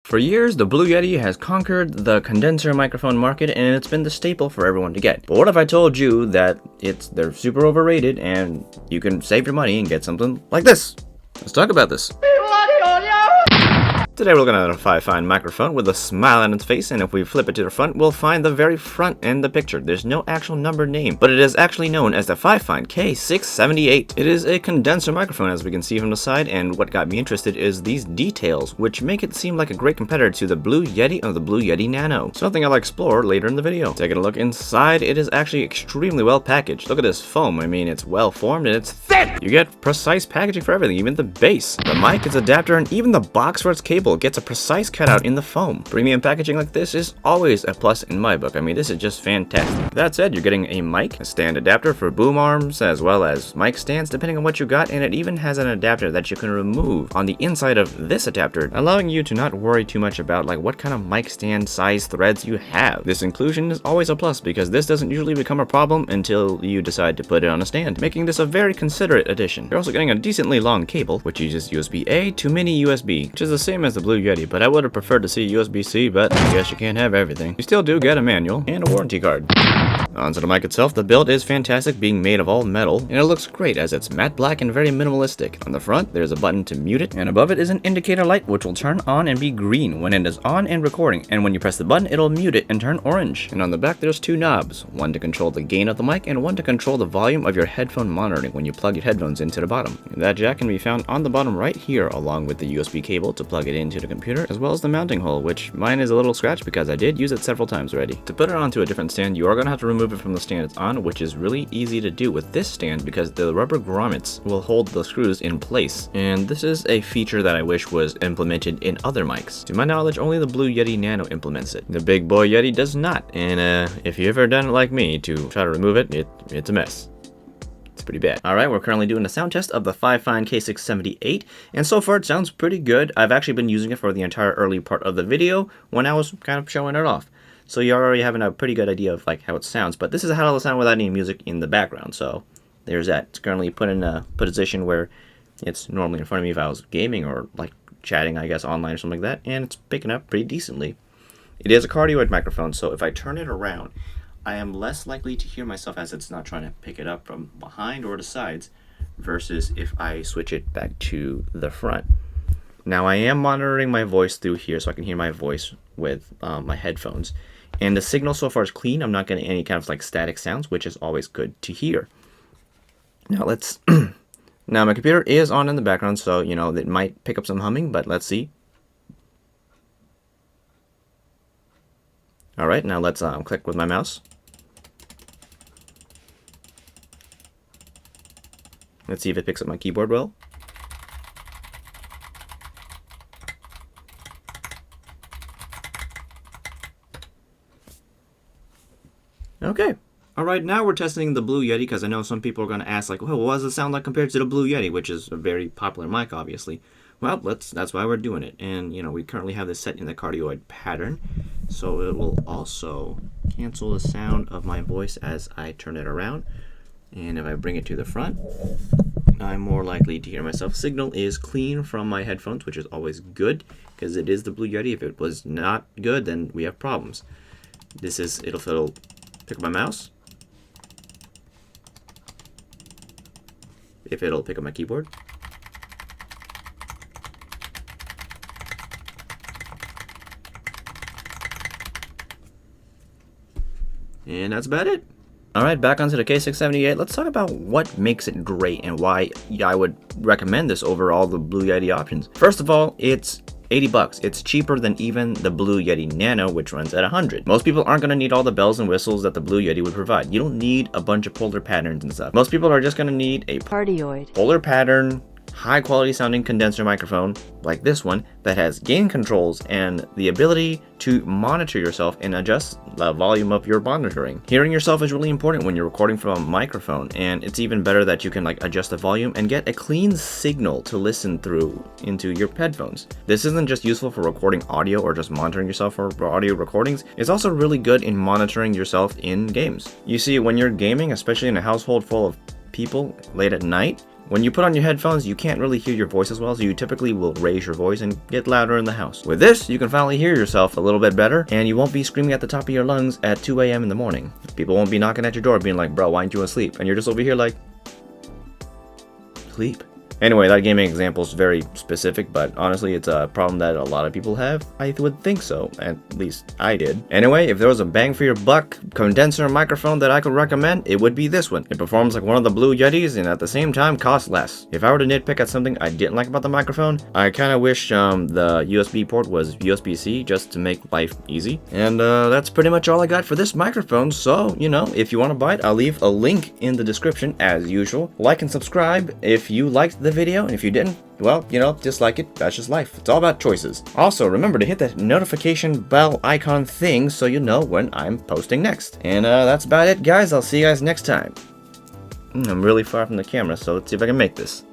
For years, the Blue Yeti has conquered the condenser microphone market and it's been the staple for everyone to get. But what if I told you that they're super overrated and you can save your money and get something like this? Let's talk about this. Today we're looking at a Fifine microphone with a smile on its face, and if we flip it to the front, we'll find the very front in the picture. There's no actual number name, but it is actually known as the Fifine K678. It is a condenser microphone, as we can see from the side, and what got me interested is these details, which make it seem like a great competitor to the Blue Yeti or the Blue Yeti Nano. Something I'll explore later in the video. Taking a look inside, it is actually extremely well packaged. Look at this foam. I mean, it's well formed and it's thin! You get precise packaging for everything, even the base. The mic, its adapter, and even the box for its cable gets a precise cutout in the foam. Premium packaging like this is always a plus in my book. I mean, this is just fantastic. That said, you're getting a mic, a stand adapter for boom arms, as well as mic stands depending on what you got, and it even has an adapter that you can remove on the inside of this adapter, allowing you to not worry too much about like what kind of mic stand size threads you have. This inclusion is always a plus because this doesn't usually become a problem until you decide to put it on a stand, making this a very considerate addition. You're also getting a decently long cable, which uses USB-A to mini USB, which is the same as the Blue Yeti, but I would have preferred to see USB-C, but I guess you can't have everything. You still do get a manual and a warranty card. Onto the mic itself, the build is fantastic, being made of all metal, and it looks great as it's matte black and very minimalistic. On the front, there's a button to mute it, and above it is an indicator light which will turn on and be green when it is on and recording, and when you press the button, it'll mute it and turn orange. And on the back, there's two knobs, one to control the gain of the mic, and one to control the volume of your headphone monitoring when you plug your headphones into the bottom. And that jack can be found on the bottom right here, along with the USB cable to plug it into the computer, as well as the mounting hole, which mine is a little scratched because I did use it several times already. To put it onto a different stand, you are going to have to remove it from the stand it's on, which is really easy to do with this stand because the rubber grommets will hold the screws in place. And this is a feature that I wish was implemented in other mics. To my knowledge, only the Blue Yeti Nano implements it. The big boy Yeti does not, and if you've ever done it like me to try to remove it, it's a mess. It's pretty bad. Alright, we're currently doing a sound test of the Fifine K678, and so far it sounds pretty good. I've actually been using it for the entire early part of the video when I was kind of showing it off. So you're already having a pretty good idea of like how it sounds, but this is how it'll sound without any music in the background, so there's that. It's currently put in a position where it's normally in front of me if I was gaming or like chatting, I guess, online or something like that, and it's picking up pretty decently. It is a cardioid microphone, so if I turn it around, I am less likely to hear myself as it's not trying to pick it up from behind or the sides versus if I switch it back to the front. Now I am monitoring my voice through here so I can hear my voice with my headphones. And the signal so far is clean. I'm not getting any kind of like static sounds, which is always good to hear. Now let's... Now my computer is on in the background, so you know it might pick up some humming, but let's see. Alright, now let's click with my mouse. Let's see if it picks up my keyboard well. Okay. Alright, now we're testing the Blue Yeti because I know some people are going to ask like, well, what does it sound like compared to the Blue Yeti, which is a very popular mic, obviously. Well, that's why we're doing it. And, you know, we currently have this set in the cardioid pattern, so it will also cancel the sound of my voice as I turn it around. And if I bring it to the front, I'm more likely to hear myself. Signal is clean from my headphones, which is always good because it is the Blue Yeti. If it was not good, then we have problems. It'll pick up my mouse. If it'll pick up my keyboard. And that's about it. Alright, back onto the K678. Let's talk about what makes it great and why I would recommend this over all the Blue Yeti options. First of all, it's $80. It's cheaper than even the Blue Yeti Nano, which runs at $100. Most people aren't going to need all the bells and whistles that the Blue Yeti would provide. You don't need a bunch of polar patterns and stuff. Most people are just going to need a cardioid, polar pattern, high quality sounding condenser microphone like this one that has gain controls and the ability to monitor yourself and adjust the volume of your monitoring. Hearing yourself is really important when you're recording from a microphone, and it's even better that you can like adjust the volume and get a clean signal to listen through into your headphones. This isn't just useful for recording audio or just monitoring yourself for audio recordings. It's also really good in monitoring yourself in games. You see, when you're gaming, especially in a household full of people late at night, when you put on your headphones, you can't really hear your voice as well, so you typically will raise your voice and get louder in the house. With this, you can finally hear yourself a little bit better, and you won't be screaming at the top of your lungs at 2 a.m. in the morning. People won't be knocking at your door being like, bro, why aren't you asleep? And you're just over here like, sleep. Anyway, that gaming example is very specific, but honestly, it's a problem that a lot of people have. I would think so, at least I did. Anyway, if there was a bang for your buck condenser microphone that I could recommend, it would be this one. It performs like one of the blue Yetis and at the same time costs less. If I were to nitpick at something I didn't like about the microphone, I kind of wish the USB port was USB-C just to make life easy. And that's pretty much all I got for this microphone, so, you know, if you want to buy it, I'll leave a link in the description as usual. Like and subscribe if you liked the video, and if you didn't, well, you know, dislike it. That's just life. It's all about choices. Also, remember to hit that notification bell icon thing so you know when I'm posting next. And that's about it, guys. I'll see you guys next time. I'm really far from the camera, so let's see if I can make this.